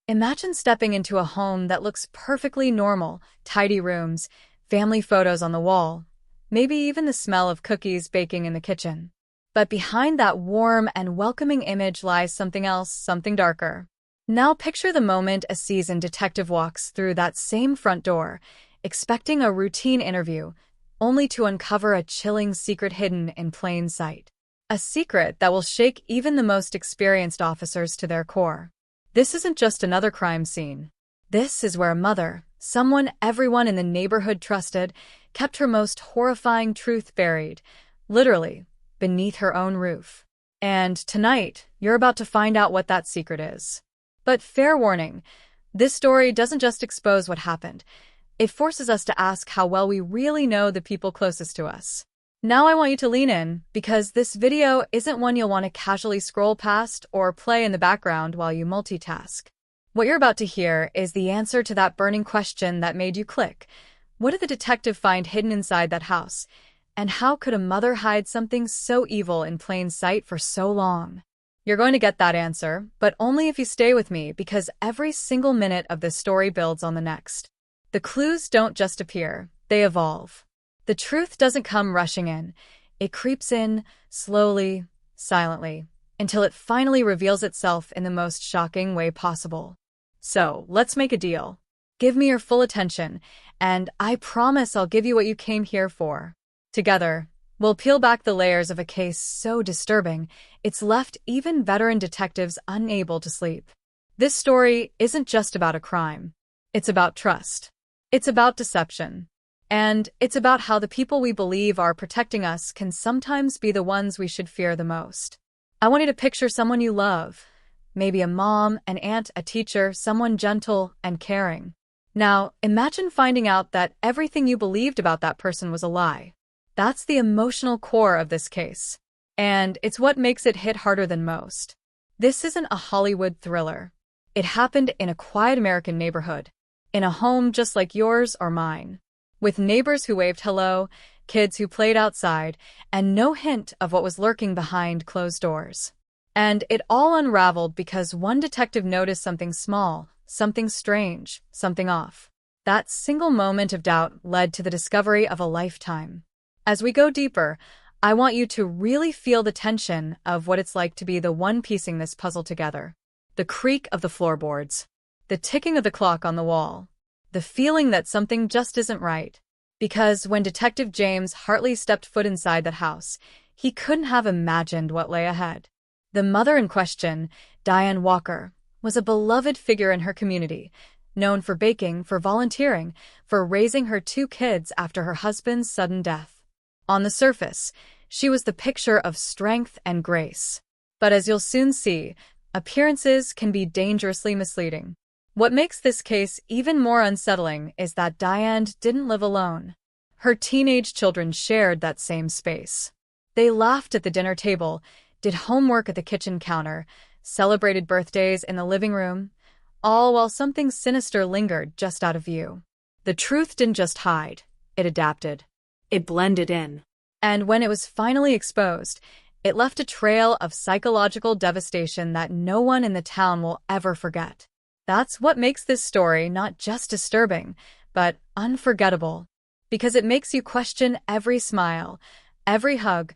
Imagine stepping into a home that looks perfectly normal, tidy rooms, family photos on the wall, maybe even the smell of cookies baking in the kitchen. But behind that warm and welcoming image lies something else, something darker. Now picture the moment a seasoned detective walks through that same front door, expecting a routine interview, only to uncover a chilling secret hidden in plain sight. A secret that will shake even the most experienced officers to their core. This isn't just another crime scene. This is where a mother, someone everyone in the neighborhood trusted, kept her most horrifying truth buried, literally, beneath her own roof. And tonight, you're about to find out what that secret is. But fair warning, this story doesn't just expose what happened. It forces us to ask how well we really know the people closest to us. Now I want you to lean in, because this video isn't one you'll want to casually scroll past or play in the background while you multitask. What you're about to hear is the answer to that burning question that made you click. What did the detective find hidden inside that house? And how could a mother hide something so evil in plain sight for so long? You're going to get that answer, but only if you stay with me, because every single minute of this story builds on the next. The clues don't just appear, they evolve. The truth doesn't come rushing in. It creeps in, slowly, silently, until it finally reveals itself in the most shocking way possible. So, let's make a deal. Give me your full attention, and I promise I'll give you what you came here for. Together, we'll peel back the layers of a case so disturbing, it's left even veteran detectives unable to sleep. This story isn't just about a crime. It's about trust. It's about deception. And it's about how the people we believe are protecting us can sometimes be the ones we should fear the most. I want you to picture someone you love. Maybe a mom, an aunt, a teacher, someone gentle and caring. Now, imagine finding out that everything you believed about that person was a lie. That's the emotional core of this case. And it's what makes it hit harder than most. This isn't a Hollywood thriller. It happened in a quiet American neighborhood, in a home just like yours or mine, with neighbors who waved hello, kids who played outside, and no hint of what was lurking behind closed doors. And it all unraveled because one detective noticed something small, something strange, something off. That single moment of doubt led to the discovery of a lifetime. As we go deeper, I want you to really feel the tension of what it's like to be the one piecing this puzzle together. The creak of the floorboards, the ticking of the clock on the wall, the feeling that something just isn't right. Because when Detective James Hartley stepped foot inside that house, he couldn't have imagined what lay ahead. The mother in question, Diane Walker, was a beloved figure in her community, known for baking, for volunteering, for raising her 2 kids after her husband's sudden death. On the surface, she was the picture of strength and grace. But as you'll soon see, appearances can be dangerously misleading. What makes this case even more unsettling is that Diane didn't live alone. Her teenage children shared that same space. They laughed at the dinner table, did homework at the kitchen counter, celebrated birthdays in the living room, all while something sinister lingered just out of view. The truth didn't just hide, it adapted. It blended in. And when it was finally exposed, it left a trail of psychological devastation that no one in the town will ever forget. That's what makes this story not just disturbing, but unforgettable. Because it makes you question every smile, every hug,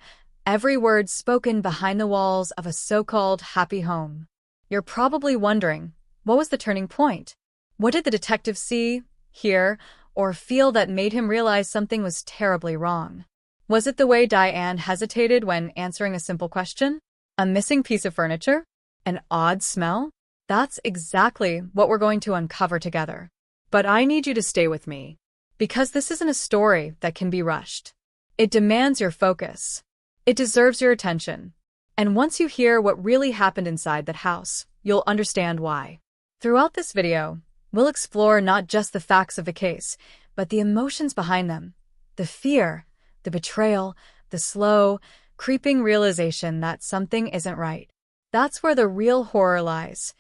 every word spoken behind the walls of a so-called happy home. You're probably wondering, what was the turning point? What did the detective see, hear, or feel that made him realize something was terribly wrong? Was it the way Diane hesitated when answering a simple question? A missing piece of furniture? An odd smell? That's exactly what we're going to uncover together. But I need you to stay with me, because this isn't a story that can be rushed. It demands your focus. It deserves your attention. And once you hear what really happened inside that house, you'll understand why. Throughout this video, we'll explore not just the facts of the case, but the emotions behind them. The fear, the betrayal, the slow, creeping realization that something isn't right. That's where the real horror lies.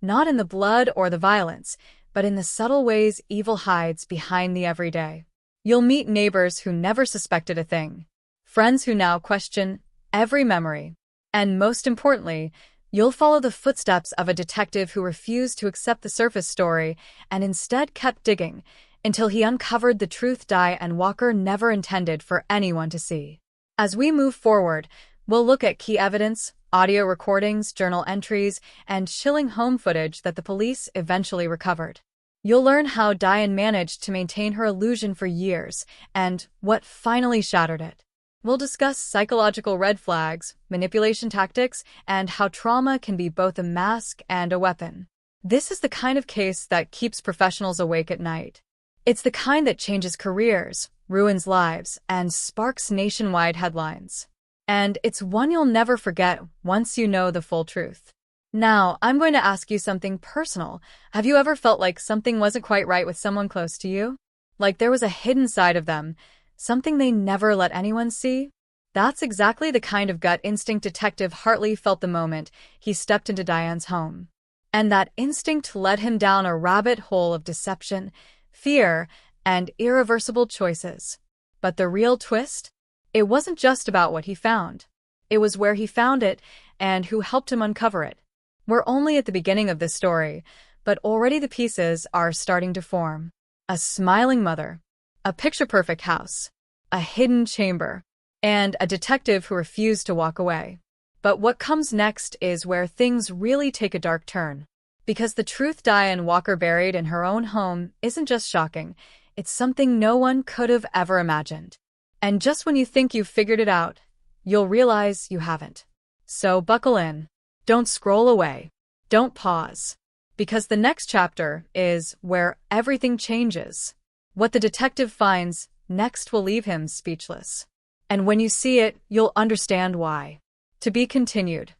Not in the blood or the violence, but in the subtle ways evil hides behind the everyday. You'll meet neighbors who never suspected a thing, friends who now question every memory, and most importantly, You'll follow the footsteps of a detective who refused to accept the surface story and instead kept digging until he uncovered the truth Diane Walker never intended for anyone to see. As we move forward, we'll look at key evidence, audio recordings, journal entries, and chilling home footage that the police eventually recovered. You'll learn how Diane managed to maintain her illusion for years and what finally shattered it. We'll discuss psychological red flags, manipulation tactics, and how trauma can be both a mask and a weapon. This is the kind of case that keeps professionals awake at night. It's the kind that changes careers, ruins lives, and sparks nationwide headlines. And it's one you'll never forget once you know the full truth. Now, I'm going to ask you something personal. Have you ever felt like something wasn't quite right with someone close to you? Like there was a hidden side of them, something they never let anyone see? That's exactly the kind of gut instinct Detective Hartley felt the moment he stepped into Diane's home. And that instinct led him down a rabbit hole of deception, fear, and irreversible choices. But the real twist? It wasn't just about what he found. It was where he found it and who helped him uncover it. We're only at the beginning of this story, but already the pieces are starting to form. A smiling mother, a picture-perfect house, a hidden chamber, and a detective who refused to walk away. But what comes next is where things really take a dark turn. Because the truth Diane Walker buried in her own home isn't just shocking, it's something no one could have ever imagined. And just when you think you've figured it out, you'll realize you haven't. So buckle in. Don't scroll away. Don't pause. Because the next chapter is where everything changes. What the detective finds next will leave him speechless. And when you see it, you'll understand why. To be continued.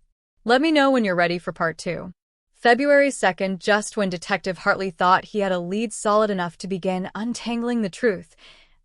Let me know when you're ready for part 2. February 2nd, just when Detective Hartley thought he had a lead solid enough to begin untangling the truth,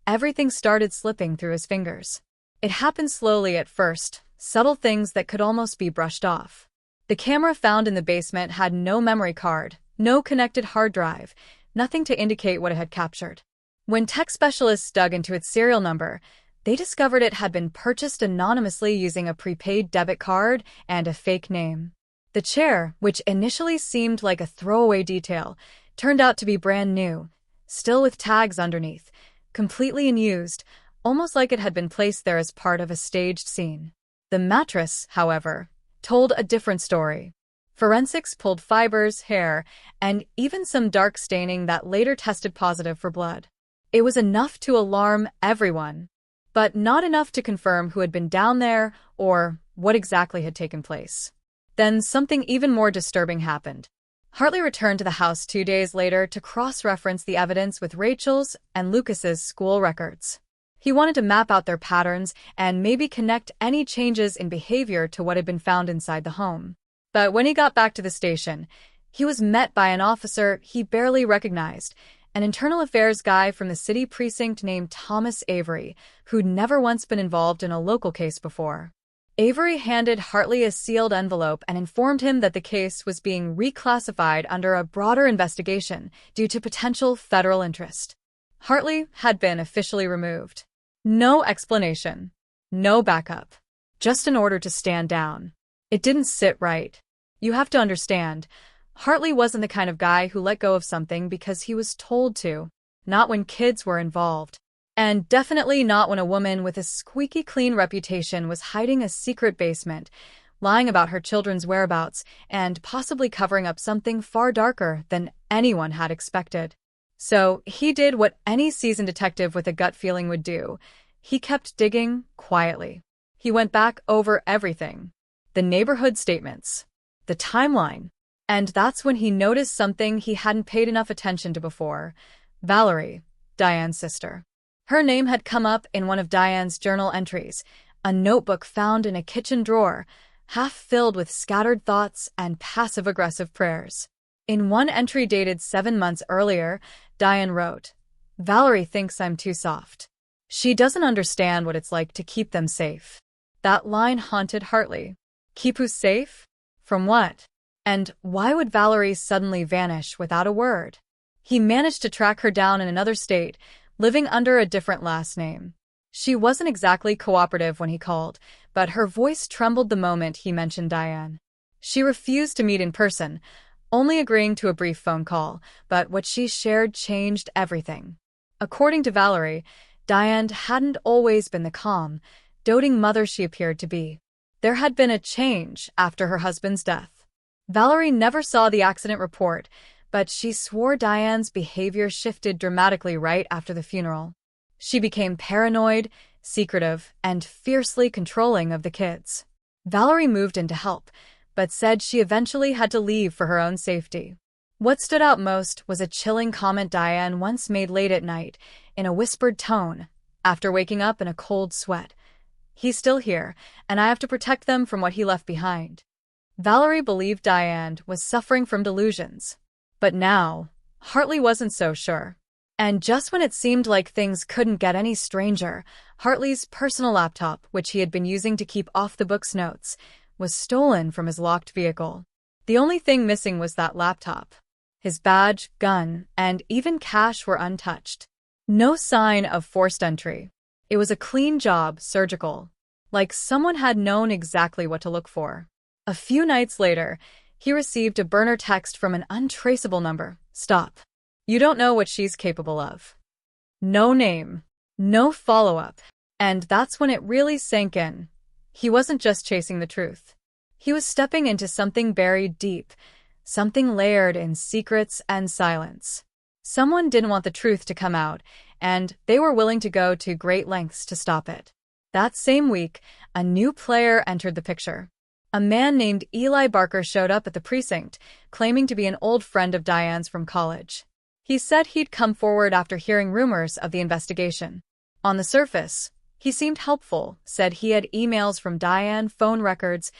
everything started slipping through his fingers. It happened slowly at first, subtle things that could almost be brushed off. The camera found in the basement had no memory card, no connected hard drive, nothing to indicate what it had captured. When tech specialists dug into its serial number, they discovered it had been purchased anonymously using a prepaid debit card and a fake name. The chair, which initially seemed like a throwaway detail, turned out to be brand new, still with tags underneath, completely unused, almost like it had been placed there as part of a staged scene. The mattress, however, told a different story. Forensics pulled fibers, hair, and even some dark staining that later tested positive for blood. It was enough to alarm everyone, but not enough to confirm who had been down there or what exactly had taken place. Then something even more disturbing happened. Hartley returned to the house 2 days later to cross-reference the evidence with Rachel's and Lucas's school records. He wanted to map out their patterns and maybe connect any changes in behavior to what had been found inside the home. But when he got back to the station, he was met by an officer he barely recognized, an internal affairs guy from the city precinct named Thomas Avery, who'd never once been involved in a local case before. Avery handed Hartley a sealed envelope and informed him that the case was being reclassified under a broader investigation due to potential federal interest. Hartley had been officially removed. No explanation. No backup. Just an order to stand down. It didn't sit right. You have to understand, Hartley wasn't the kind of guy who let go of something because he was told to. Not when kids were involved. And definitely not when a woman with a squeaky clean reputation was hiding a secret basement, lying about her children's whereabouts, and possibly covering up something far darker than anyone had expected. So he did what any seasoned detective with a gut feeling would do. He kept digging quietly. He went back over everything. The neighborhood statements. The timeline. And that's when he noticed something he hadn't paid enough attention to before. Valerie, Diane's sister. Her name had come up in one of Diane's journal entries, a notebook found in a kitchen drawer, half filled with scattered thoughts and passive-aggressive prayers. In one entry dated 7 months earlier, Diane wrote, "Valerie thinks I'm too soft. She doesn't understand what it's like to keep them safe." That line haunted Hartley. Keep who safe? From what? And why would Valerie suddenly vanish without a word? He managed to track her down in another state, living under a different last name. She wasn't exactly cooperative when he called, but her voice trembled the moment he mentioned Diane. She refused to meet in person, only agreeing to a brief phone call, but what she shared changed everything. According to Valerie, Diane hadn't always been the calm, doting mother she appeared to be. There had been a change after her husband's death. Valerie never saw the accident report, but she swore Diane's behavior shifted dramatically right after the funeral. She became paranoid, secretive, and fiercely controlling of the kids. Valerie moved in to help, but said she eventually had to leave for her own safety. What stood out most was a chilling comment Diane once made late at night, in a whispered tone, after waking up in a cold sweat. "He's still here, and I have to protect them from what he left behind." Valerie believed Diane was suffering from delusions. But now, Hartley wasn't so sure. And just when it seemed like things couldn't get any stranger, Hartley's personal laptop, which he had been using to keep off-the-books notes, was stolen from his locked vehicle. The only thing missing was that laptop. His badge, gun, and even cash were untouched. No sign of forced entry. It was a clean job, surgical. Like someone had known exactly what to look for. A few nights later, he received a burner text from an untraceable number. "Stop. You don't know what she's capable of." No name. No follow-up. And that's when it really sank in. He wasn't just chasing the truth. He was stepping into something buried deep, something layered in secrets and silence. Someone didn't want the truth to come out, and they were willing to go to great lengths to stop it. That same week, a new player entered the picture. A man named Eli Barker showed up at the precinct, claiming to be an old friend of Diane's from college. He said he'd come forward after hearing rumors of the investigation. On the surface, he seemed helpful, said he had emails from Diane, phone records,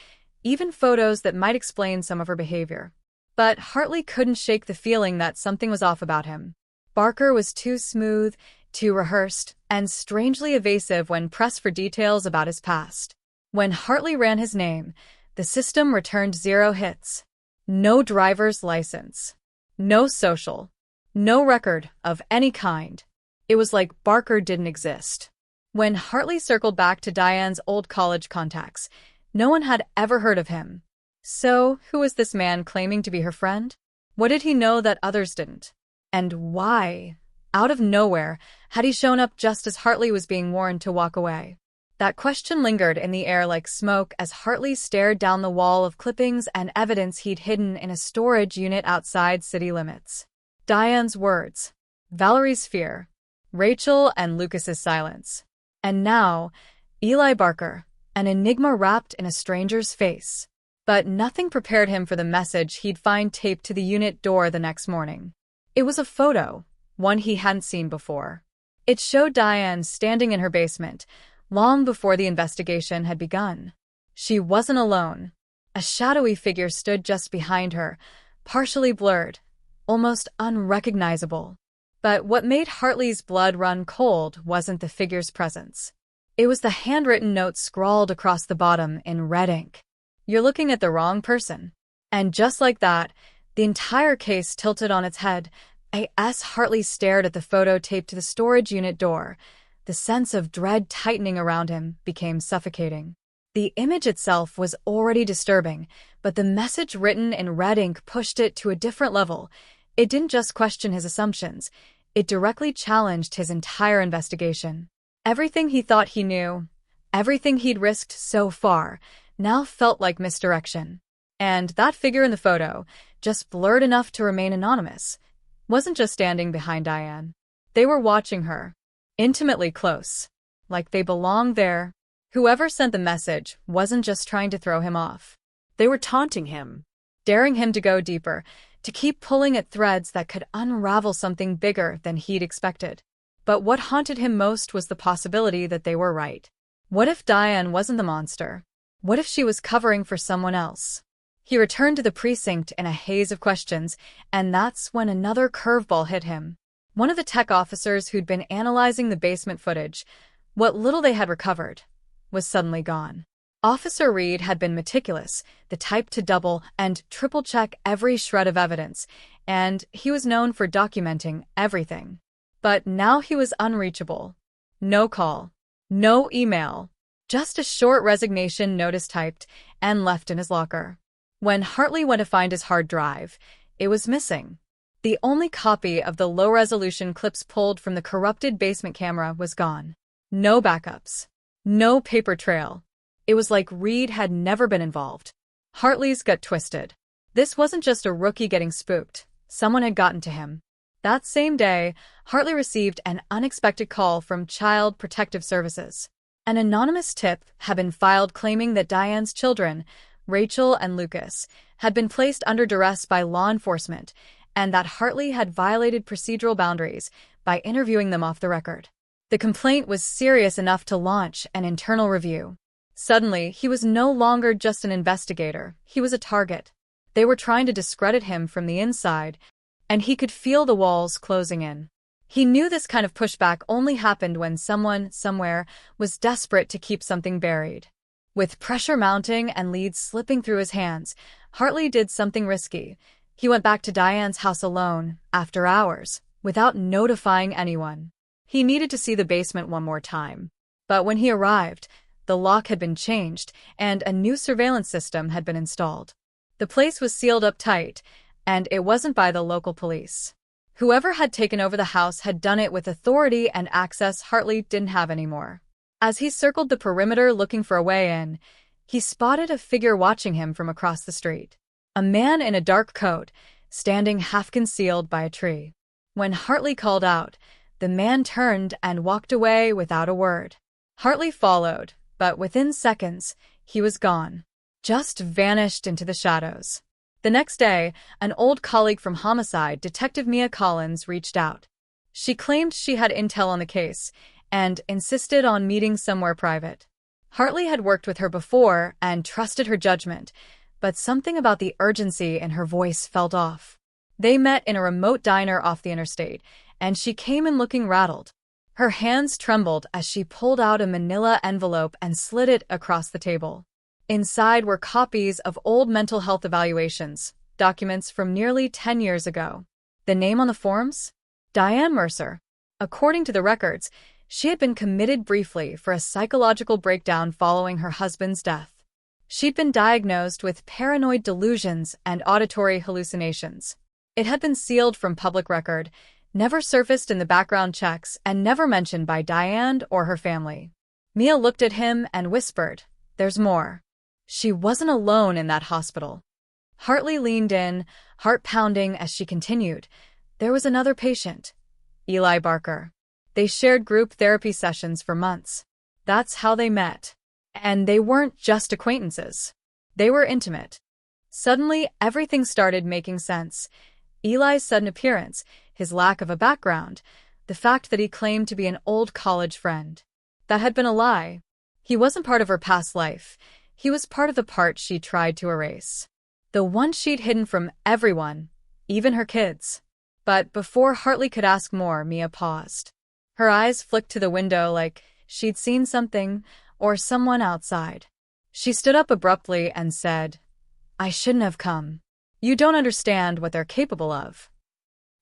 even photos that might explain some of her behavior. But Hartley couldn't shake the feeling that something was off about him. Barker was too smooth, too rehearsed, and strangely evasive when pressed for details about his past. When Hartley ran his name, the system returned 0 hits. No driver's license. No social. No record of any kind. It was like Barker didn't exist. When Hartley circled back to Diane's old college contacts, no one had ever heard of him. So, who was this man claiming to be her friend? What did he know that others didn't? And why, out of nowhere, had he shown up just as Hartley was being warned to walk away? That question lingered in the air like smoke as Hartley stared down the wall of clippings and evidence he'd hidden in a storage unit outside city limits. Diane's words, Valerie's fear, Rachel and Lucas's silence. And now, Eli Barker, an enigma wrapped in a stranger's face. But nothing prepared him for the message he'd find taped to the unit door the next morning. It was a photo, one he hadn't seen before. It showed Diane standing in her basement, long before the investigation had begun. She wasn't alone. A shadowy figure stood just behind her, partially blurred, almost unrecognizable. But what made Hartley's blood run cold wasn't the figure's presence. It was the handwritten note scrawled across the bottom in red ink. "You're looking at the wrong person." And just like that, the entire case tilted on its head. As Hartley stared at the photo taped to the storage unit door, the sense of dread tightening around him became suffocating. The image itself was already disturbing, but the message written in red ink pushed it to a different level. It didn't just question his assumptions, it directly challenged his entire investigation. Everything he thought he knew, everything he'd risked so far, now felt like misdirection. And that figure in the photo, just blurred enough to remain anonymous, wasn't just standing behind Diane. They were watching her, intimately close, like they belonged there. Whoever sent the message wasn't just trying to throw him off. They were taunting him, daring him to go deeper, to keep pulling at threads that could unravel something bigger than he'd expected. But what haunted him most was the possibility that they were right. What if Diane wasn't the monster? What if she was covering for someone else? He returned to the precinct in a haze of questions, and that's when another curveball hit him. One of the tech officers who'd been analyzing the basement footage, what little they had recovered, was suddenly gone. Officer Reed had been meticulous, the type to double and triple-check every shred of evidence, and he was known for documenting everything. But now he was unreachable. No call, no email, just a short resignation notice typed and left in his locker. When Hartley went to find his hard drive, it was missing. The only copy of the low-resolution clips pulled from the corrupted basement camera was gone. No backups. No paper trail. It was like Reed had never been involved. Hartley's gut twisted. This wasn't just a rookie getting spooked. Someone had gotten to him. That same day, Hartley received an unexpected call from Child Protective Services. An anonymous tip had been filed claiming that Diane's children, Rachel and Lucas, had been placed under duress by law enforcement and that Hartley had violated procedural boundaries by interviewing them off the record. The complaint was serious enough to launch an internal review. Suddenly, he was no longer just an investigator, he was a target. They were trying to discredit him from the inside, and he could feel the walls closing in. He knew this kind of pushback only happened when someone, somewhere, was desperate to keep something buried. With pressure mounting and leads slipping through his hands, Hartley did something risky. He went back to Diane's house alone, after hours, without notifying anyone. He needed to see the basement one more time. But when he arrived, the lock had been changed, and a new surveillance system had been installed. The place was sealed up tight, and it wasn't by the local police. Whoever had taken over the house had done it with authority and access Hartley didn't have anymore. As he circled the perimeter looking for a way in, he spotted a figure watching him from across the street. A man in a dark coat, standing half-concealed by a tree. When Hartley called out, the man turned and walked away without a word. Hartley followed, but within seconds, he was gone. Just vanished into the shadows. The next day, an old colleague from Homicide, Detective Mia Collins, reached out. She claimed she had intel on the case and insisted on meeting somewhere private. Hartley had worked with her before and trusted her judgment, but something about the urgency in her voice felt off. They met in a remote diner off the interstate, and she came in looking rattled. Her hands trembled as she pulled out a manila envelope and slid it across the table. Inside were copies of old mental health evaluations, documents from nearly 10 years ago. The name on the forms? Diane Mercer. According to the records, she had been committed briefly for a psychological breakdown following her husband's death. She'd been diagnosed with paranoid delusions and auditory hallucinations. It had been sealed from public record, never surfaced in the background checks, and never mentioned by Diane or her family. Mia looked at him and whispered, "There's more." She wasn't alone in that hospital. Hartley leaned in, heart pounding as she continued. There was another patient, Eli Barker. They shared group therapy sessions for months. That's how they met. And they weren't just acquaintances. They were intimate. Suddenly, everything started making sense. Eli's sudden appearance, his lack of a background, the fact that he claimed to be an old college friend. That had been a lie. He wasn't part of her past life. He was part of the part she tried to erase. The one she'd hidden from everyone, even her kids. But before Hartley could ask more, Mia paused. Her eyes flicked to the window like she'd seen something or someone outside. She stood up abruptly and said, "I shouldn't have come. You don't understand what they're capable of."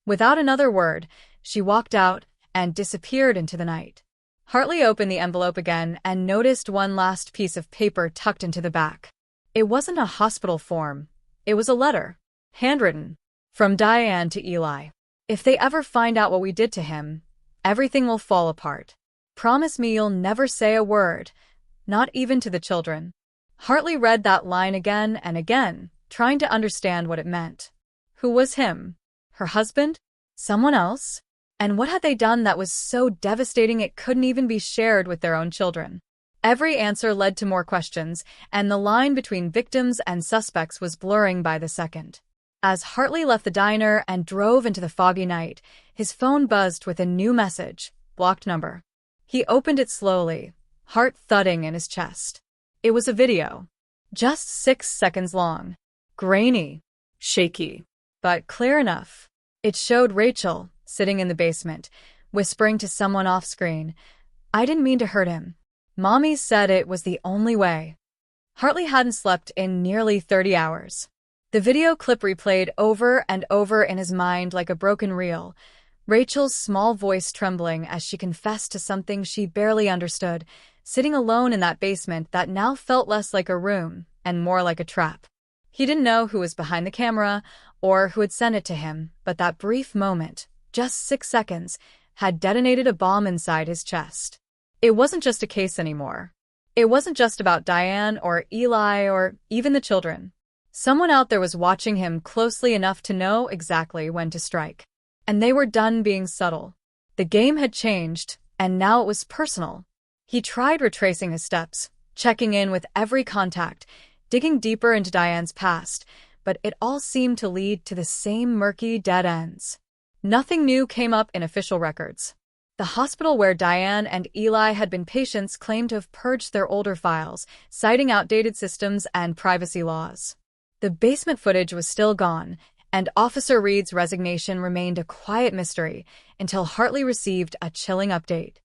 Without another word, she walked out and disappeared into the night. Hartley opened the envelope again and noticed one last piece of paper tucked into the back. It wasn't a hospital form. It was a letter, handwritten, from Diane to Eli. "If they ever find out what we did to him, everything will fall apart. Promise me you'll never say a word, not even to the children." Hartley read that line again and again, trying to understand what it meant. Who was him? Her husband? Someone else? And what had they done that was so devastating it couldn't even be shared with their own children? Every answer led to more questions, and the line between victims and suspects was blurring by the second. As Hartley left the diner and drove into the foggy night, his phone buzzed with a new message, blocked number. He opened it slowly, heart thudding in his chest. It was a video. Just 6 seconds long. Grainy. Shaky. But clear enough. It showed Rachel, sitting in the basement, whispering to someone off-screen, "I didn't mean to hurt him. Mommy said it was the only way." Hartley hadn't slept in nearly 30 hours. The video clip replayed over and over in his mind like a broken reel, Rachel's small voice trembling as she confessed to something she barely understood, sitting alone in that basement that now felt less like a room and more like a trap. He didn't know who was behind the camera or who had sent it to him, but that brief moment, just 6 seconds, had detonated a bomb inside his chest. It wasn't just a case anymore. It wasn't just about Diane or Eli or even the children. Someone out there was watching him closely enough to know exactly when to strike. And they were done being subtle. The game had changed, and now it was personal. He tried retracing his steps, checking in with every contact, digging deeper into Diane's past, but it all seemed to lead to the same murky dead ends. Nothing new came up in official records. The hospital where Diane and Eli had been patients claimed to have purged their older files, citing outdated systems and privacy laws. The basement footage was still gone, and Officer Reed's resignation remained a quiet mystery until Hartley received a chilling update.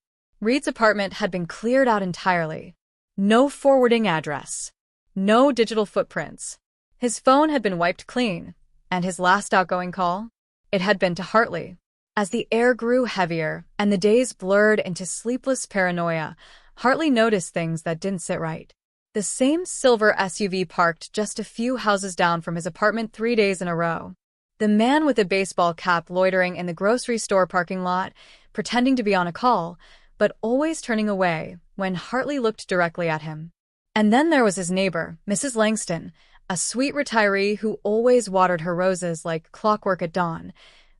Reed's apartment had been cleared out entirely. No forwarding address. No digital footprints. His phone had been wiped clean, and his last outgoing call? It had been to Hartley. As the air grew heavier and the days blurred into sleepless paranoia, Hartley noticed things that didn't sit right. The same silver SUV parked just a few houses down from his apartment 3 days in a row. The man with a baseball cap loitering in the grocery store parking lot, pretending to be on a call, but always turning away when Hartley looked directly at him. And then there was his neighbor, Mrs. Langston, a sweet retiree who always watered her roses like clockwork at dawn,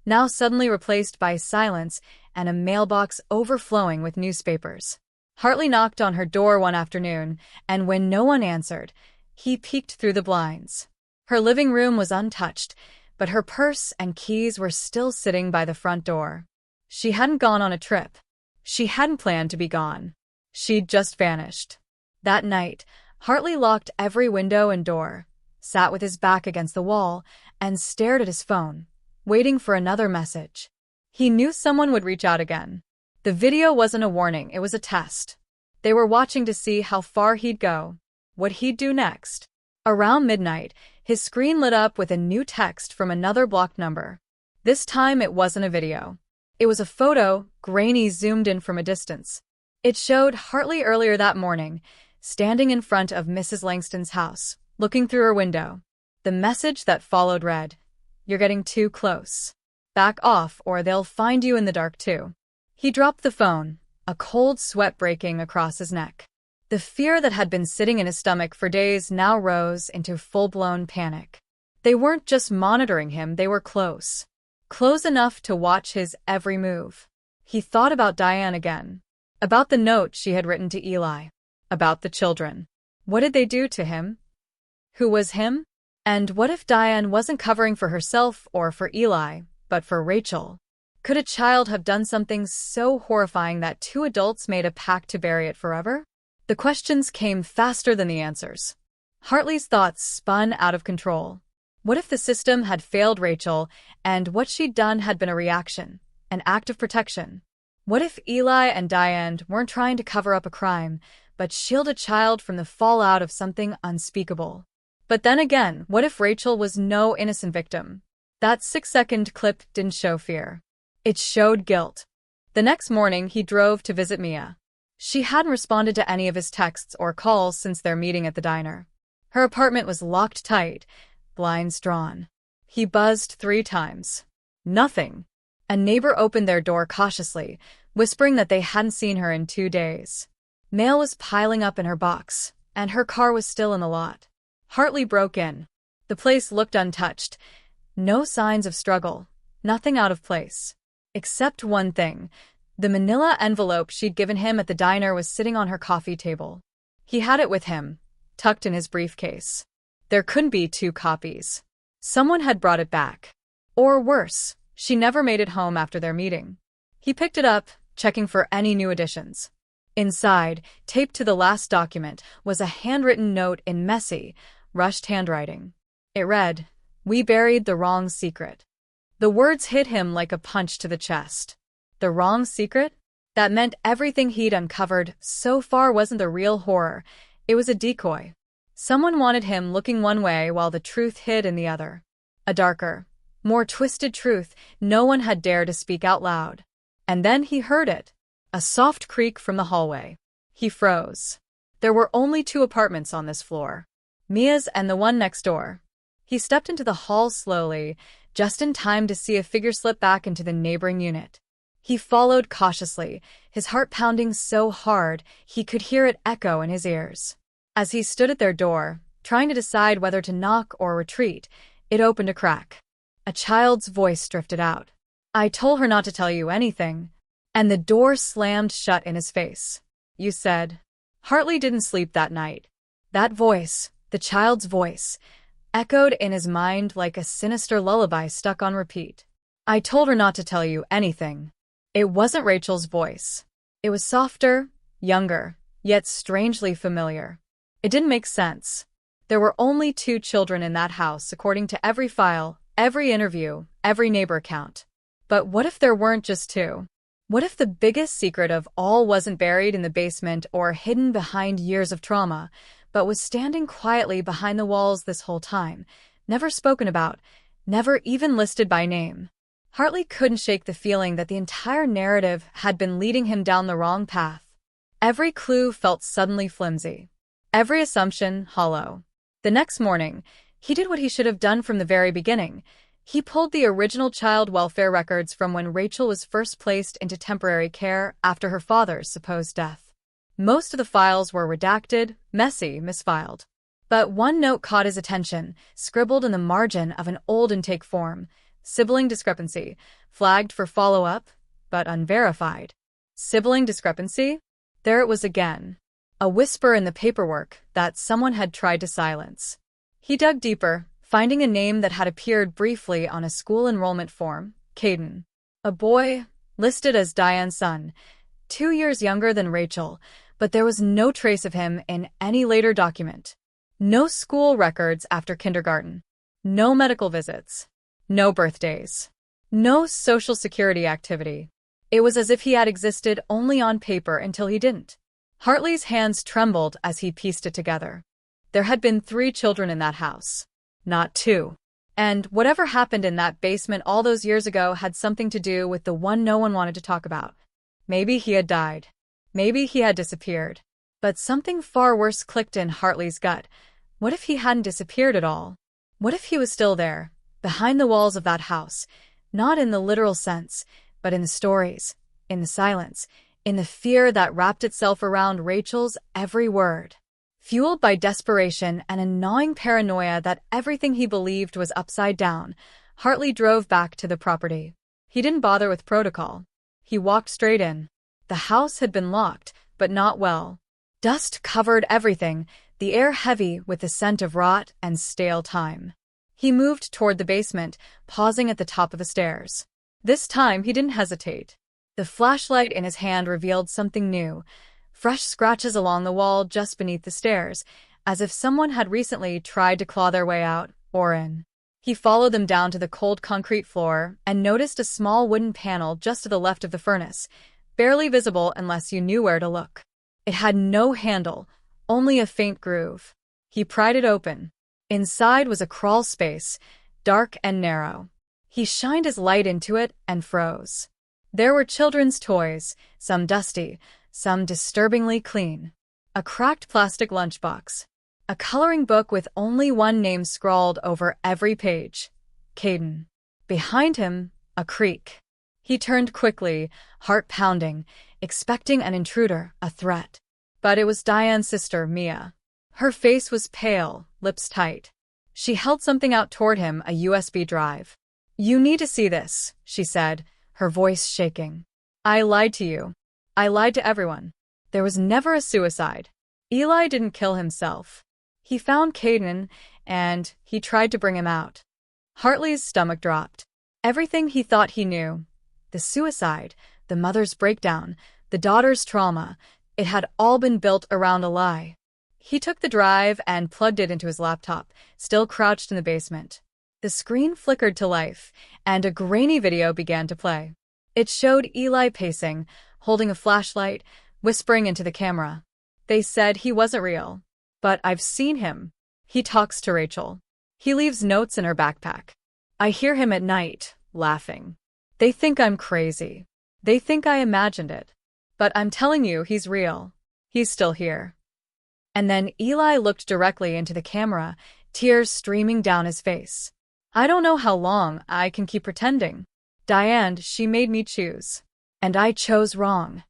now suddenly replaced by silence and a mailbox overflowing with newspapers. Hartley knocked on her door one afternoon, and when no one answered, he peeked through the blinds. Her living room was untouched, but her purse and keys were still sitting by the front door. She hadn't gone on a trip. She hadn't planned to be gone. She'd just vanished. That night, Hartley locked every window and door, sat with his back against the wall, and stared at his phone, waiting for another message. He knew someone would reach out again. The video wasn't a warning, it was a test. They were watching to see how far he'd go, what he'd do next. Around midnight, his screen lit up with a new text from another blocked number. This time it wasn't a video. It was a photo, grainy, zoomed in from a distance. It showed Hartley earlier that morning, standing in front of Mrs. Langston's house, looking through her window. The message that followed read, "You're getting too close. Back off or they'll find you in the dark too." He dropped the phone, a cold sweat breaking across his neck. The fear that had been sitting in his stomach for days now rose into full-blown panic. They weren't just monitoring him, they were close. Close enough to watch his every move. He thought about Diane again. About the note she had written to Eli. About the children. What did they do to him? Who was him? And what if Diane wasn't covering for herself or for Eli, but for Rachel? Could a child have done something so horrifying that 2 adults made a pact to bury it forever? The questions came faster than the answers. Hartley's thoughts spun out of control. What if the system had failed Rachel, and what she'd done had been a reaction, an act of protection? What if Eli and Diane weren't trying to cover up a crime, but shield a child from the fallout of something unspeakable? But then again, what if Rachel was no innocent victim? That 6-second clip didn't show fear. It showed guilt. The next morning, he drove to visit Mia. She hadn't responded to any of his texts or calls since their meeting at the diner. Her apartment was locked tight, blinds drawn. He buzzed 3 times. Nothing. A neighbor opened their door cautiously, whispering that they hadn't seen her in 2 days. Mail was piling up in her box, and her car was still in the lot. Hartley broke in. The place looked untouched. No signs of struggle. Nothing out of place. Except one thing. The manila envelope she'd given him at the diner was sitting on her coffee table. He had it with him, tucked in his briefcase. There couldn't be 2 copies. Someone had brought it back. Or worse, she never made it home after their meeting. He picked it up, checking for any new additions. Inside, taped to the last document, was a handwritten note in messy, rushed handwriting. It read, "We buried the wrong secret." The words hit him like a punch to the chest. The wrong secret? That meant everything he'd uncovered so far wasn't the real horror. It was a decoy. Someone wanted him looking one way while the truth hid in the other. A darker, more twisted truth no one had dared to speak out loud. And then he heard it. A soft creak from the hallway. He froze. There were only 2 apartments on this floor. Mia's and the one next door. He stepped into the hall slowly, just in time to see a figure slip back into the neighboring unit. He followed cautiously, his heart pounding so hard he could hear it echo in his ears. As he stood at their door, trying to decide whether to knock or retreat, it opened a crack. A child's voice drifted out. "I told her not to tell you anything." And the door slammed shut in his face. "You said." Hartley didn't sleep that night. That voice, the child's voice, echoed in his mind like a sinister lullaby stuck on repeat. "I told her not to tell you anything." It wasn't Rachel's voice. It was softer, younger, yet strangely familiar. It didn't make sense. There were only 2 children in that house, according to every file, every interview, every neighbor count. But what if there weren't just 2? What if the biggest secret of all wasn't buried in the basement or hidden behind years of trauma, but was standing quietly behind the walls this whole time, never spoken about, never even listed by name? Hartley couldn't shake the feeling that the entire narrative had been leading him down the wrong path. Every clue felt suddenly flimsy. Every assumption hollow. The next morning, he did what he should have done from the very beginning. He pulled the original child welfare records from when Rachel was first placed into temporary care after her father's supposed death. Most of the files were redacted, messy, misfiled. But one note caught his attention, scribbled in the margin of an old intake form. Sibling discrepancy, flagged for follow-up, but unverified. Sibling discrepancy? There it was again. A whisper in the paperwork that someone had tried to silence. He dug deeper, finding a name that had appeared briefly on a school enrollment form, Caden. A boy, listed as Diane's son, 2 years younger than Rachel, but there was no trace of him in any later document. No school records after kindergarten. No medical visits. No birthdays. No social security activity. It was as if he had existed only on paper until he didn't. Hartley's hands trembled as he pieced it together. There had been 3 children in that house, not 2. And whatever happened in that basement all those years ago had something to do with the one no one wanted to talk about. Maybe he had died. Maybe he had disappeared. But something far worse clicked in Hartley's gut. What if he hadn't disappeared at all? What if he was still there, behind the walls of that house, not in the literal sense, but in the stories, in the silence, in the fear that wrapped itself around Rachel's every word? Fueled by desperation and a gnawing paranoia that everything he believed was upside down, Hartley drove back to the property. He didn't bother with protocol. He walked straight in. The house had been locked, but not well. Dust covered everything, the air heavy with the scent of rot and stale time. He moved toward the basement, pausing at the top of the stairs. This time he didn't hesitate. The flashlight in his hand revealed something new. Fresh scratches along the wall just beneath the stairs, as if someone had recently tried to claw their way out or in. He followed them down to the cold concrete floor and noticed a small wooden panel just to the left of the furnace, barely visible unless you knew where to look. It had no handle, only a faint groove. He pried it open. Inside was a crawl space, dark and narrow. He shined his light into it and froze. There were children's toys, some dusty, some disturbingly clean. A cracked plastic lunchbox. A coloring book with only one name scrawled over every page. Caden. Behind him, a creak. He turned quickly, heart pounding, expecting an intruder, a threat. But it was Diane's sister, Mia. Her face was pale, lips tight. She held something out toward him, a USB drive. "You need to see this," she said, her voice shaking. "I lied to you. I lied to everyone. There was never a suicide. Eli didn't kill himself. He found Caden, and he tried to bring him out." Hartley's stomach dropped. Everything he thought he knew, the suicide, the mother's breakdown, the daughter's trauma, it had all been built around a lie. He took the drive and plugged it into his laptop, still crouched in the basement. The screen flickered to life, and a grainy video began to play. It showed Eli pacing, holding a flashlight, whispering into the camera. "They said he wasn't real. But I've seen him. He talks to Rachel. He leaves notes in her backpack. I hear him at night, laughing. They think I'm crazy. They think I imagined it. But I'm telling you, he's real. He's still here." And then Eli looked directly into the camera, tears streaming down his face. I don't know how long I can keep pretending. Diane, she made me choose. And I chose wrong.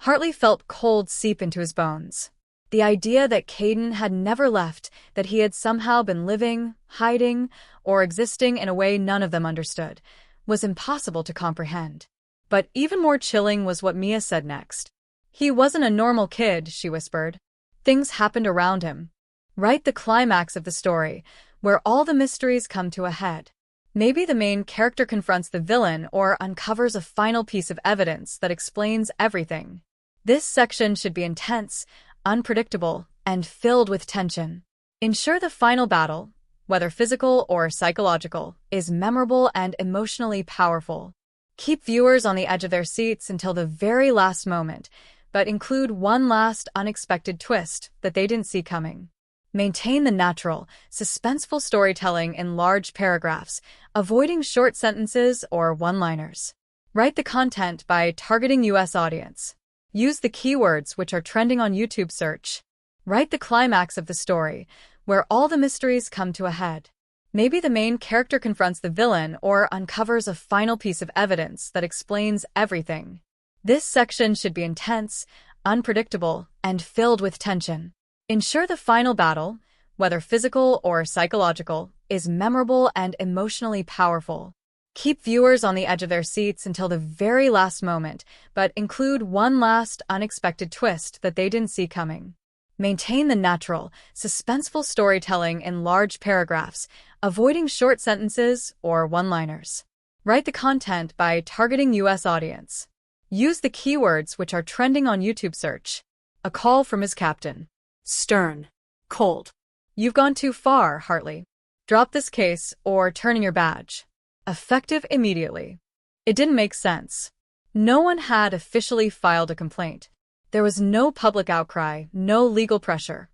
Hartley felt cold seep into his bones. The idea that Caden had never left, that he had somehow been living, hiding, or existing in a way none of them understood, was impossible to comprehend. But even more chilling was what Mia said next. He wasn't a normal kid, she whispered. Things happened around him. Right, the climax of the story, where all the mysteries come to a head. Maybe the main character confronts the villain or uncovers a final piece of evidence that explains everything. This section should be intense, unpredictable, and filled with tension. Ensure the final battle, whether physical or psychological, is memorable and emotionally powerful. Keep viewers on the edge of their seats until the very last moment, but include one last unexpected twist that they didn't see coming. Maintain the natural, suspenseful storytelling in large paragraphs, avoiding short sentences or one-liners. Write the content by targeting U.S. audience. Use the keywords which are trending on YouTube search. Write the climax of the story, where all the mysteries come to a head. Maybe the main character confronts the villain or uncovers a final piece of evidence that explains everything. This section should be intense, unpredictable, and filled with tension. Ensure the final battle, whether physical or psychological, is memorable and emotionally powerful. Keep viewers on the edge of their seats until the very last moment, but include one last unexpected twist that they didn't see coming. Maintain the natural, suspenseful storytelling in large paragraphs, avoiding short sentences or one-liners. Write the content by targeting U.S. audience. Use the keywords which are trending on YouTube search. A call from his captain. Stern. Cold. You've gone too far, Hartley. Drop this case or turn in your badge. Effective immediately. It didn't make sense. No one had officially filed a complaint. There was no public outcry, no legal pressure.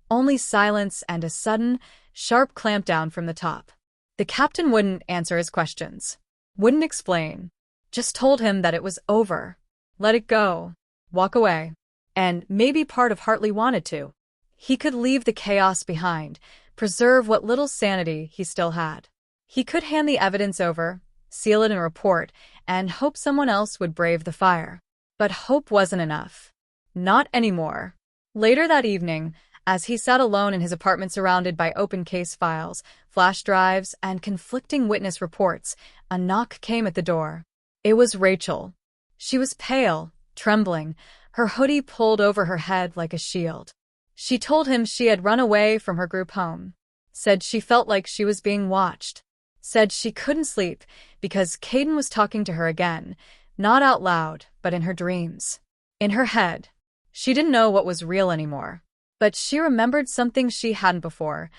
Only silence and a sudden, sharp clampdown from the top. The captain wouldn't answer his questions. Wouldn't explain. Just told him that it was over. Let it go. Walk away. And maybe part of Hartley wanted to. He could leave the chaos behind, preserve what little sanity he still had. He could hand the evidence over, seal it in a report, and hope someone else would brave the fire. But hope wasn't enough. Not anymore. Later that evening, as he sat alone in his apartment surrounded by open case files, flash drives, and conflicting witness reports, a knock came at the door. It was Rachel. She was pale, trembling, her hoodie pulled over her head like a shield. She told him she had run away from her group home. Said she felt like she was being watched. Said she couldn't sleep because Caden was talking to her again, not out loud, but in her dreams. In her head. She didn't know what was real anymore. But she remembered something she hadn't before,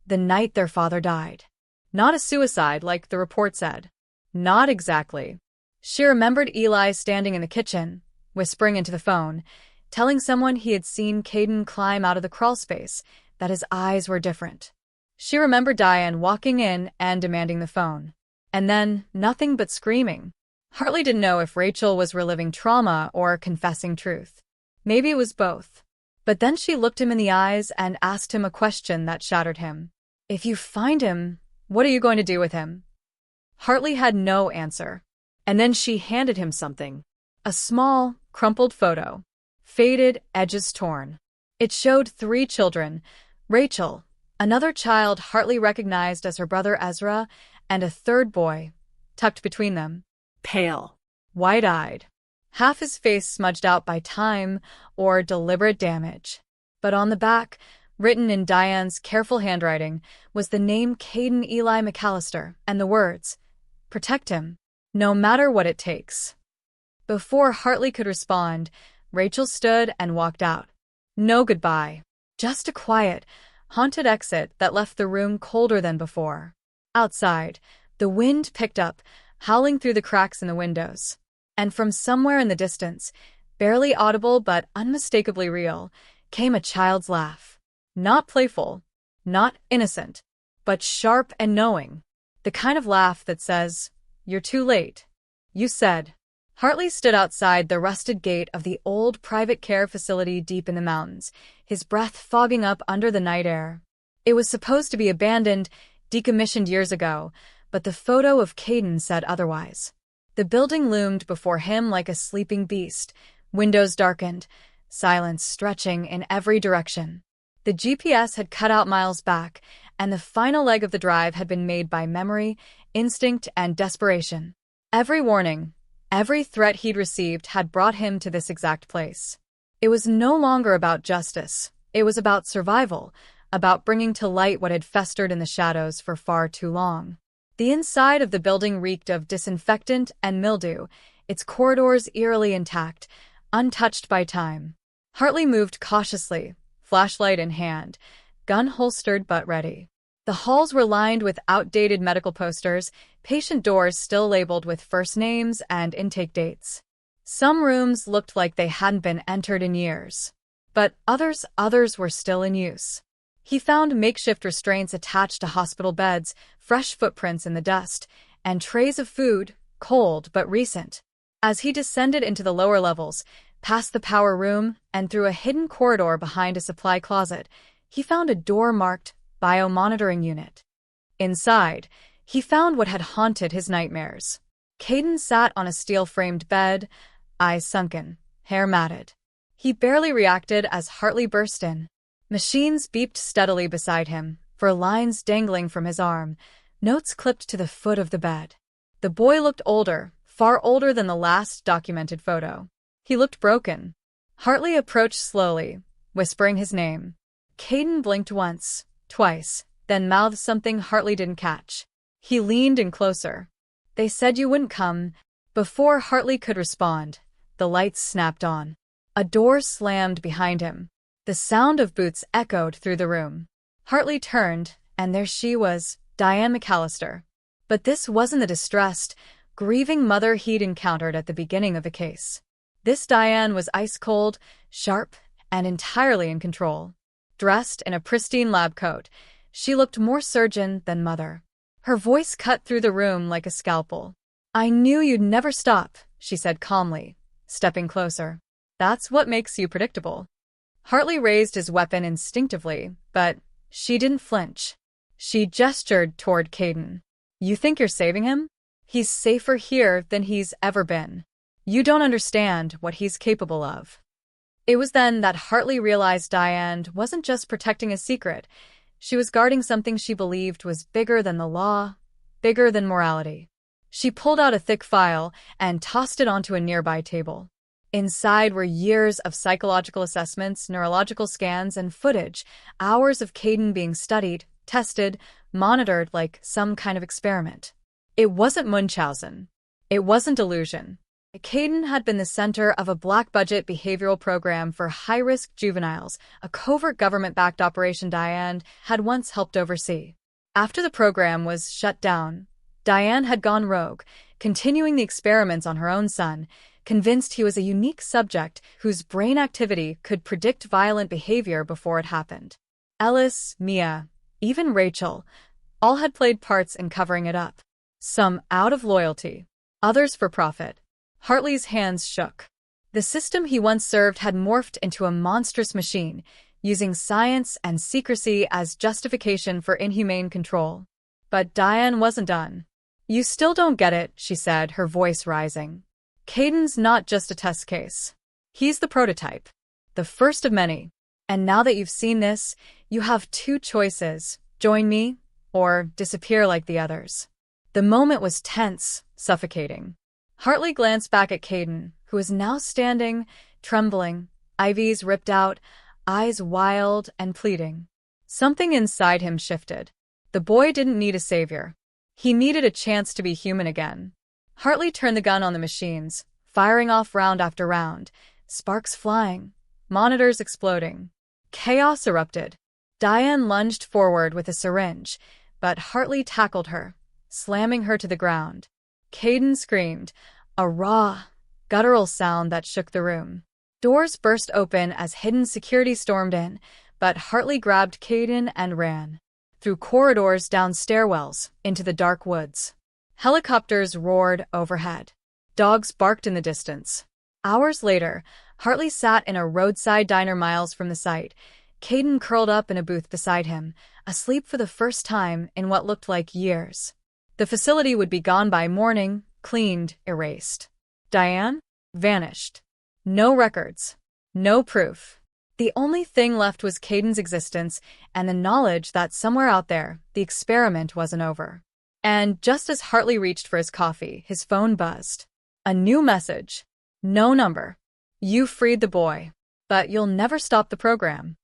the night their father died. Not a suicide like the report said. Not exactly. She remembered Eli standing in the kitchen, whispering into the phone, telling someone he had seen Caden climb out of the crawlspace, that his eyes were different. She remembered Diane walking in and demanding the phone. And then, nothing but screaming. Hartley didn't know if Rachel was reliving trauma or confessing truth. Maybe it was both. But then she looked him in the eyes and asked him a question that shattered him. If you find him, what are you going to do with him? Hartley had no answer. And then she handed him something. A small, crumpled photo. Faded, edges torn. It showed 3 children, Rachel, another child Hartley recognized as her brother Ezra, and a 3rd boy, tucked between them. Pale. Wide-eyed. Half his face smudged out by time or deliberate damage. But on the back, written in Diane's careful handwriting, was the name Caden Eli McAllister and the words, "Protect him, no matter what it takes." Before Hartley could respond, Rachel stood and walked out. No goodbye. Just a quiet, haunted exit that left the room colder than before. Outside, the wind picked up, howling through the cracks in the windows. And from somewhere in the distance, barely audible but unmistakably real, came a child's laugh. Not playful, not innocent, but sharp and knowing. The kind of laugh that says, "You're too late." You said. Hartley stood outside the rusted gate of the old private care facility deep in the mountains, his breath fogging up under the night air. It was supposed to be abandoned, decommissioned years ago, but the photo of Caden said otherwise. The building loomed before him like a sleeping beast, windows darkened, silence stretching in every direction. The GPS had cut out miles back, and the final leg of the drive had been made by memory, instinct, and desperation. Every warning, every threat he'd received had brought him to this exact place. It was no longer about justice. It was about survival, about bringing to light what had festered in the shadows for far too long. The inside of the building reeked of disinfectant and mildew, its corridors eerily intact, untouched by time. Hartley moved cautiously, flashlight in hand, gun holstered but ready. The halls were lined with outdated medical posters, patient doors still labeled with first names and intake dates. Some rooms looked like they hadn't been entered in years, but others were still in use. He found makeshift restraints attached to hospital beds, fresh footprints in the dust, and trays of food, cold but recent. As he descended into the lower levels, past the power room, and through a hidden corridor behind a supply closet, he found a door marked Biomonitoring Unit. Inside, he found what had haunted his nightmares. Caden sat on a steel-framed bed, eyes sunken, hair matted. He barely reacted as Hartley burst in. Machines beeped steadily beside him, for lines dangling from his arm, notes clipped to the foot of the bed. The boy looked older, far older than the last documented photo. He looked broken. Hartley approached slowly, whispering his name. Caden blinked once, twice, then mouthed something Hartley didn't catch. He leaned in closer. "They said you wouldn't come." Before Hartley could respond, the lights snapped on. A door slammed behind him. The sound of boots echoed through the room. Hartley turned, and there she was, Diane McAllister. But this wasn't the distressed, grieving mother he'd encountered at the beginning of the case. This Diane was ice-cold, sharp, and entirely in control. Dressed in a pristine lab coat, she looked more surgeon than mother. Her voice cut through the room like a scalpel. "I knew you'd never stop," she said calmly, stepping closer. "That's what makes you predictable." Hartley raised his weapon instinctively, but she didn't flinch. She gestured toward Caden. "You think you're saving him? He's safer here than he's ever been. You don't understand what he's capable of." It was then that Hartley realized Diane wasn't just protecting a secret. She was guarding something she believed was bigger than the law, bigger than morality. She pulled out a thick file and tossed it onto a nearby table. Inside were years of psychological assessments, neurological scans, and footage, hours of Caden being studied, tested, monitored like some kind of experiment. It wasn't Munchausen. It wasn't delusion. Caden had been the center of a black-budget behavioral program for high-risk juveniles, a covert government-backed operation Diane had once helped oversee. After the program was shut down, Diane had gone rogue, continuing the experiments on her own son, convinced he was a unique subject whose brain activity could predict violent behavior before it happened. Ellis, Mia, even Rachel, all had played parts in covering it up. Some out of loyalty, others for profit. Hartley's hands shook. The system he once served had morphed into a monstrous machine, using science and secrecy as justification for inhumane control. But Diane wasn't done. "You still don't get it," she said, her voice rising. "Caden's not just a test case. He's the prototype. The first of many. And now that you've seen this, you have two choices: join me, or disappear like the others." The moment was tense, suffocating. Hartley glanced back at Caden, who was now standing, trembling, IVs ripped out, eyes wild and pleading. Something inside him shifted. The boy didn't need a savior. He needed a chance to be human again. Hartley turned the gun on the machines, firing off round after round, sparks flying, monitors exploding. Chaos erupted. Diane lunged forward with a syringe, but Hartley tackled her, slamming her to the ground. Caden screamed, a raw, guttural sound that shook the room. Doors burst open as hidden security stormed in, but Hartley grabbed Caden and ran. Through corridors, down stairwells, into the dark woods. Helicopters roared overhead. Dogs barked in the distance. Hours later, Hartley sat in a roadside diner miles from the site, Caden curled up in a booth beside him, asleep for the first time in what looked like years. The facility would be gone by morning, cleaned, erased. Diane? Vanished. No records. No proof. The only thing left was Caden's existence and the knowledge that somewhere out there, the experiment wasn't over. And just as Hartley reached for his coffee, his phone buzzed. A new message. No number. You freed the boy, but you'll never stop the program.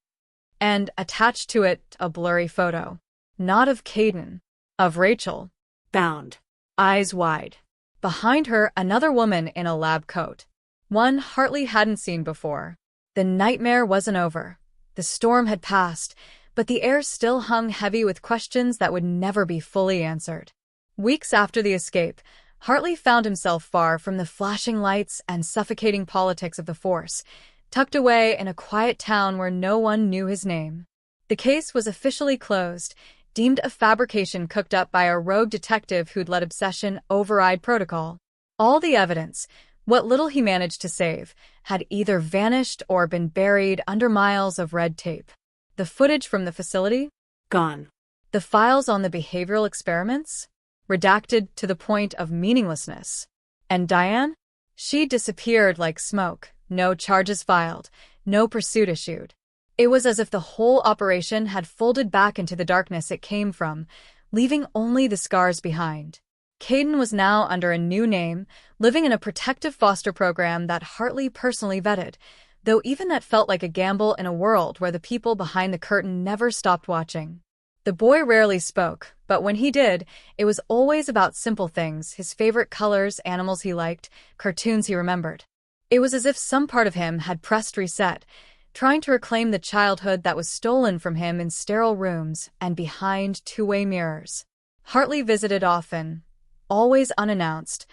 And attached to it, a blurry photo. Not of Caden, of Rachel. Bound. Eyes wide. Behind her, another woman in a lab coat. One Hartley hadn't seen before. The nightmare wasn't over. The storm had passed, but the air still hung heavy with questions that would never be fully answered. Weeks after the escape, Hartley found himself far from the flashing lights and suffocating politics of the force, tucked away in a quiet town where no one knew his name. The case was officially closed, deemed a fabrication cooked up by a rogue detective who'd let obsession override protocol. All the evidence, what little he managed to save, had either vanished or been buried under miles of red tape. The footage from the facility? Gone. The files on the behavioral experiments? Redacted to the point of meaninglessness. And Diane? She disappeared like smoke, no charges filed, no pursuit issued. It was as if the whole operation had folded back into the darkness it came from, leaving only the scars behind. Caden was now under a new name, living in a protective foster program that Hartley personally vetted, though even that felt like a gamble in a world where the people behind the curtain never stopped watching. The boy rarely spoke, but when he did, it was always about simple things, his favorite colors, animals he liked, cartoons he remembered. It was as if some part of him had pressed reset, trying to reclaim the childhood that was stolen from him in sterile rooms and behind two-way mirrors. Hartley visited often, always unannounced,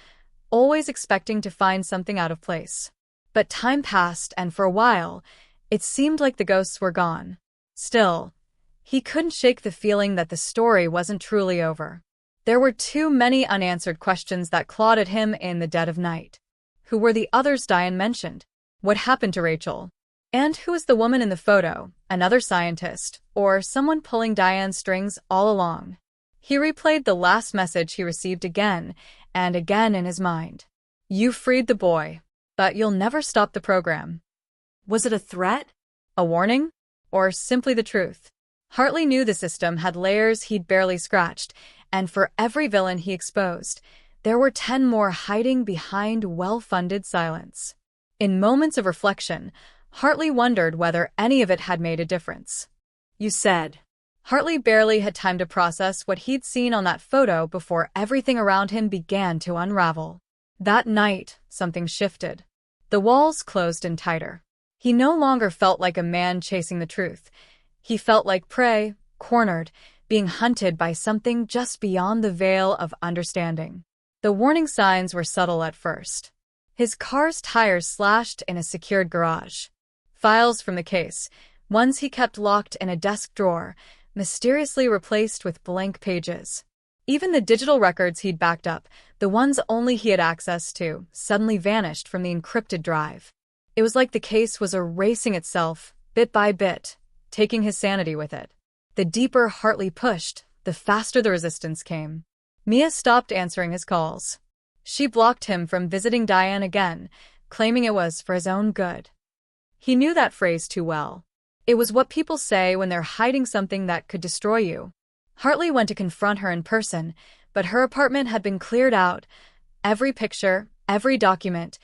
always expecting to find something out of place. But time passed, and for a while, it seemed like the ghosts were gone. Still, he couldn't shake the feeling that the story wasn't truly over. There were too many unanswered questions that clawed at him in the dead of night. Who were the others Diane mentioned? What happened to Rachel? And who was the woman in the photo? Another scientist, or someone pulling Diane's strings all along? He replayed the last message he received again and again in his mind. You freed the boy, but you'll never stop the program. Was it a threat? A warning? Or simply the truth? Hartley knew the system had layers he'd barely scratched, and for every villain he exposed, there were 10 more hiding behind well-funded silence. In moments of reflection, Hartley wondered whether any of it had made a difference. You said. Hartley barely had time to process what he'd seen on that photo before everything around him began to unravel. That night, something shifted. The walls closed in tighter. He no longer felt like a man chasing the truth. He felt like prey, cornered, being hunted by something just beyond the veil of understanding. The warning signs were subtle at first. His car's tires slashed in a secured garage. Files from the case, ones he kept locked in a desk drawer, mysteriously replaced with blank pages. Even the digital records he'd backed up, the ones only he had access to, suddenly vanished from the encrypted drive. It was like the case was erasing itself, bit by bit, taking his sanity with it. The deeper Hartley pushed, the faster the resistance came. Mia stopped answering his calls. She blocked him from visiting Diane again, claiming it was for his own good. He knew that phrase too well. It was what people say when they're hiding something that could destroy you. Hartley went to confront her in person, but her apartment had been cleared out. Every picture, every document,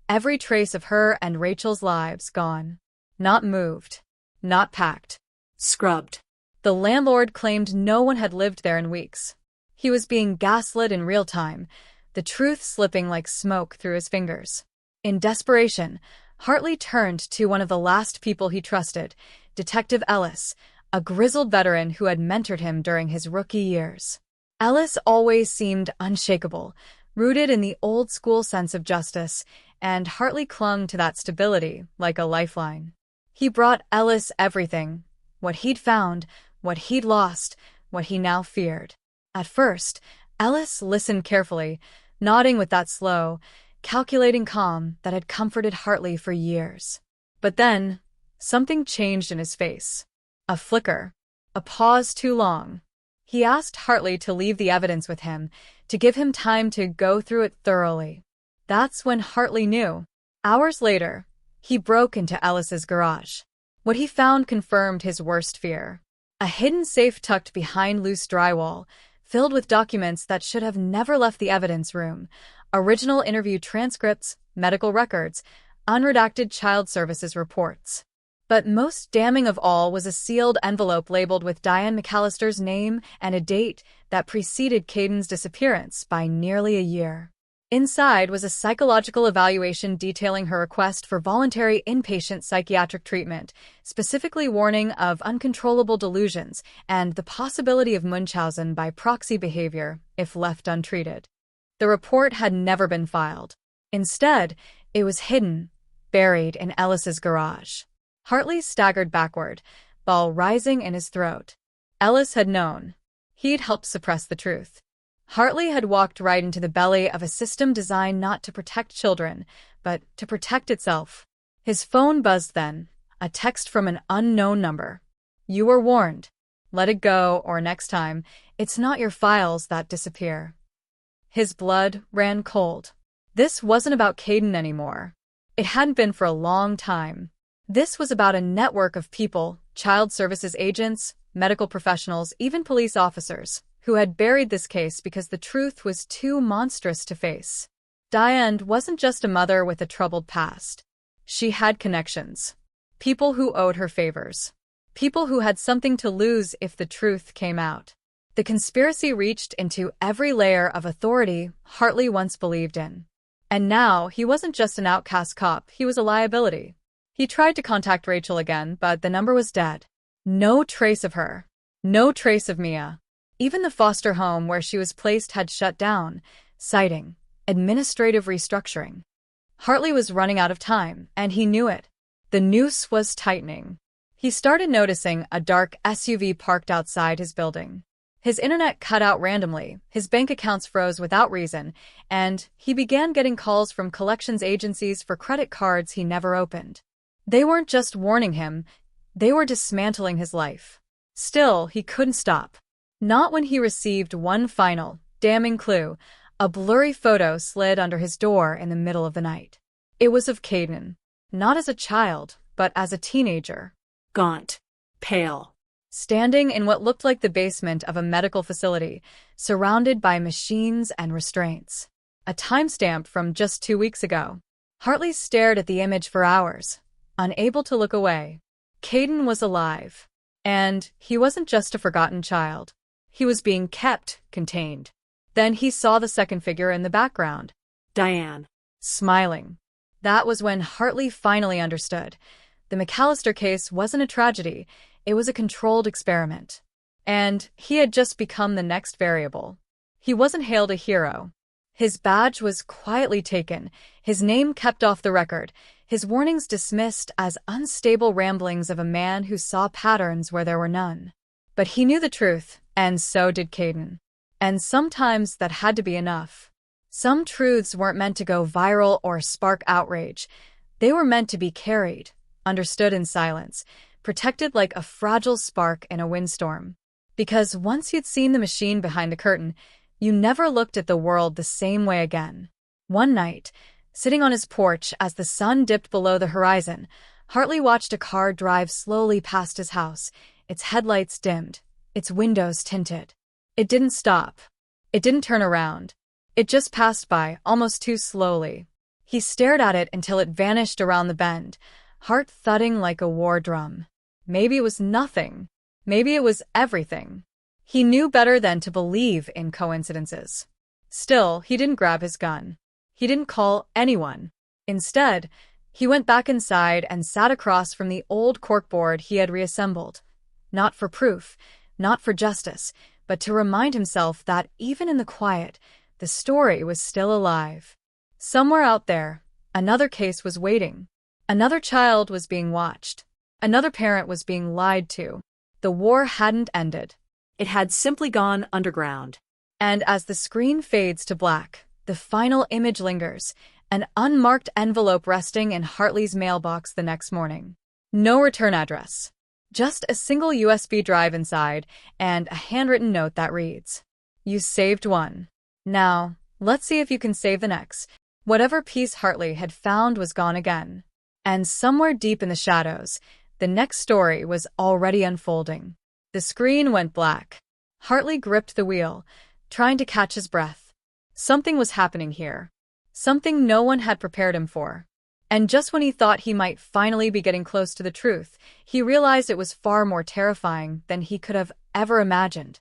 every trace of her and Rachel's lives gone. Not moved. Not packed. Scrubbed. The landlord claimed no one had lived there in weeks. He was being gaslit in real time, the truth slipping like smoke through his fingers. In desperation, Hartley turned to one of the last people he trusted, Detective Ellis, a grizzled veteran who had mentored him during his rookie years. Ellis always seemed unshakable, rooted in the old-school sense of justice, and Hartley clung to that stability like a lifeline. He brought Ellis everything, what he'd found, what he'd lost, what he now feared. At first, Ellis listened carefully, nodding with that slow, calculating calm that had comforted Hartley for years. But then, something changed in his face. A flicker. A pause too long. He asked Hartley to leave the evidence with him, to give him time to go through it thoroughly. That's when Hartley knew. Hours later, he broke into Ellis's garage. What he found confirmed his worst fear. A hidden safe tucked behind loose drywall, filled with documents that should have never left the evidence room. Original interview transcripts, medical records, unredacted child services reports. But most damning of all was a sealed envelope labeled with Diane McAllister's name and a date that preceded Caden's disappearance by nearly a year. Inside was a psychological evaluation detailing her request for voluntary inpatient psychiatric treatment, specifically warning of uncontrollable delusions and the possibility of Munchausen by proxy behavior if left untreated. The report had never been filed. Instead, it was hidden, buried in Ellis's garage. Hartley staggered backward, ball rising in his throat. Ellis had known. He'd helped suppress the truth. Hartley had walked right into the belly of a system designed not to protect children, but to protect itself. His phone buzzed then, a text from an unknown number. "You were warned. Let it go, or next time, it's not your files that disappear." His blood ran cold. This wasn't about Caden anymore. It hadn't been for a long time. This was about a network of people, child services agents, medical professionals, even police officers, who had buried this case because the truth was too monstrous to face. Diane wasn't just a mother with a troubled past. She had connections. People who owed her favors. People who had something to lose if the truth came out. The conspiracy reached into every layer of authority Hartley once believed in. And now, he wasn't just an outcast cop, he was a liability. He tried to contact Rachel again, but the number was dead. No trace of her. No trace of Mia. Even the foster home where she was placed had shut down, citing administrative restructuring. Hartley was running out of time, and he knew it. The noose was tightening. He started noticing a dark SUV parked outside his building. His internet cut out randomly, his bank accounts froze without reason, and he began getting calls from collections agencies for credit cards he never opened. They weren't just warning him, they were dismantling his life. Still, he couldn't stop. Not when he received one final, damning clue. A blurry photo slid under his door in the middle of the night. It was of Caden, not as a child, but as a teenager. Gaunt, pale, standing in what looked like the basement of a medical facility, surrounded by machines and restraints. A timestamp from just 2 weeks ago. Hartley stared at the image for hours, unable to look away. Caden was alive. And he wasn't just a forgotten child. He was being kept, contained. Then he saw the second figure in the background. Diane. Smiling. That was when Hartley finally understood. The McAllister case wasn't a tragedy, it was a controlled experiment. And he had just become the next variable. He wasn't hailed a hero. His badge was quietly taken, his name kept off the record, his warnings dismissed as unstable ramblings of a man who saw patterns where there were none. But he knew the truth, and so did Caden. And sometimes that had to be enough. Some truths weren't meant to go viral or spark outrage. They were meant to be carried, understood in silence, protected like a fragile spark in a windstorm. Because once you'd seen the machine behind the curtain, you never looked at the world the same way again. One night, sitting on his porch as the sun dipped below the horizon, Hartley watched a car drive slowly past his house, its headlights dimmed, its windows tinted. It didn't stop. It didn't turn around. It just passed by, almost too slowly. He stared at it until it vanished around the bend, heart thudding like a war drum. Maybe it was nothing. Maybe it was everything. He knew better than to believe in coincidences. Still, he didn't grab his gun. He didn't call anyone. Instead, he went back inside and sat across from the old corkboard he had reassembled. Not for proof, not for justice, but to remind himself that even in the quiet, the story was still alive. Somewhere out there, another case was waiting. Another child was being watched. Another parent was being lied to. The war hadn't ended. It had simply gone underground. And as the screen fades to black, the final image lingers, an unmarked envelope resting in Hartley's mailbox the next morning. No return address. Just a single USB drive inside and a handwritten note that reads, "You saved one. Now, let's see if you can save the next." Whatever piece Hartley had found was gone again. And somewhere deep in the shadows, the next story was already unfolding. The screen went black. Hartley gripped the wheel, trying to catch his breath. Something was happening here. Something no one had prepared him for. And just when he thought he might finally be getting close to the truth, he realized it was far more terrifying than he could have ever imagined.